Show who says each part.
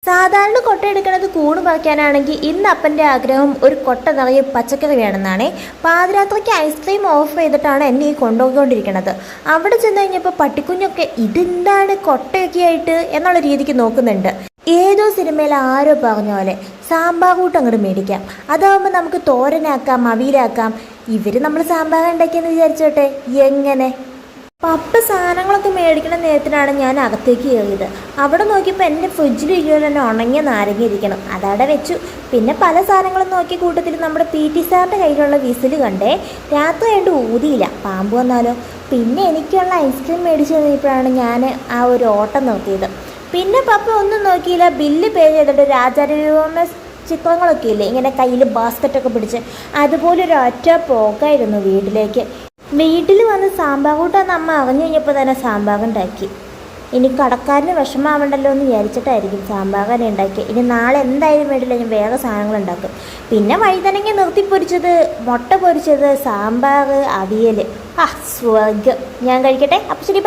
Speaker 1: സാധാരണ കൊട്ട എടുക്കുന്നത് കൂണ് പറിക്കാനാണെങ്കിൽ ഇന്ന് അപ്പൻ്റെ ആഗ്രഹം ഒരു കൊട്ട നിറയെ പച്ചക്കറി വേണമെന്നാണ്. പാതിരാത്രിക്ക് ഐസ്ക്രീം ഓഫർ ചെയ്തിട്ടാണ് എന്നെ ഈ കൊണ്ടുപോയിക്കൊണ്ടിരിക്കുന്നത്. അവിടെ ചെന്ന് കഴിഞ്ഞപ്പോൾ പട്ടിക്കുഞ്ഞൊക്കെ ഇതെന്താണ് കൊട്ടയൊക്കെ ആയിട്ട് എന്നുള്ള രീതിക്ക് നോക്കുന്നുണ്ട്. ഏതോ സിനിമയിൽ ആരോ പറഞ്ഞ പോലെ സാമ്പാർ കൂട്ട് അങ്ങോട്ട് മേടിക്കാം, അതാവുമ്പോൾ നമുക്ക് തോരനാക്കാം, അവിയലാക്കാം. ഇവർ നമ്മൾ സാമ്പാർ ഉണ്ടാക്കിയെന്ന് വിചാരിച്ചോട്ടെ. എങ്ങനെ പപ്പ സാധനങ്ങളൊക്കെ മേടിക്കുന്ന നേരത്തിനാണ് ഞാൻ അകത്തേക്ക് കയറിയത്. അവിടെ നോക്കിയപ്പോൾ എൻ്റെ ഫ്രിഡ്ജിൽ ഇരിക്കുന്ന തന്നെ ഉണങ്ങിയ നാരങ്ങ ഇരിക്കണം, അതവിടെ വെച്ചു. പിന്നെ പല സാധനങ്ങളും നോക്കിയ കൂട്ടത്തിൽ നമ്മുടെ PT സാറിൻ്റെ കയ്യിലുള്ള വിസിൽ കണ്ടേ. രാത്രി ആയിട്ട് ഊതിയില്ല, പാമ്പ് വന്നാലോ. പിന്നെ എനിക്കുള്ള ഐസ്ക്രീം മേടിച്ചു കഴിഞ്ഞപ്പോഴാണ് ഞാൻ ആ ഒരു ഓട്ടം നിർത്തിയത്. പിന്നെ പപ്പ ഒന്നും നോക്കിയില്ല, ബില്ല് പേ ചെയ്തിട്ട് രാജാരവിവർമ്മ ചിത്രങ്ങളൊക്കെ ഇല്ലേ ഇങ്ങനെ കയ്യിൽ ബാസ്ക്കറ്റൊക്കെ പിടിച്ച്, അതുപോലെ ഒരു ഒറ്റ പോക്കായിരുന്നു വീട്ടിലേക്ക്. വീട്ടിൽ വന്ന് സാമ്പാർ കൂട്ടാന്ന് അമ്മ അറിഞ്ഞു കഴിഞ്ഞപ്പോൾ തന്നെ സാമ്പാർ ഉണ്ടാക്കി. ഇനി കടക്കാരന് വിഷമാവണ്ടല്ലോ എന്ന് വിചാരിച്ചിട്ടായിരിക്കും സാമ്പാർ തന്നെ ഉണ്ടാക്കി. ഇനി നാളെ എന്തായാലും വേണ്ടില്ല, ഞാൻ വേറെ സാധനങ്ങൾ ഉണ്ടാക്കും. പിന്നെ വഴുതനങ്ങ നിർത്തി പൊരിച്ചത്, മുട്ട പൊരിച്ചത്, സാമ്പാർ, അവിയൽ. സ്വർഗ്ഗം. ഞാൻ കഴിക്കട്ടെ. അപ്പം ശരി, ബൈ.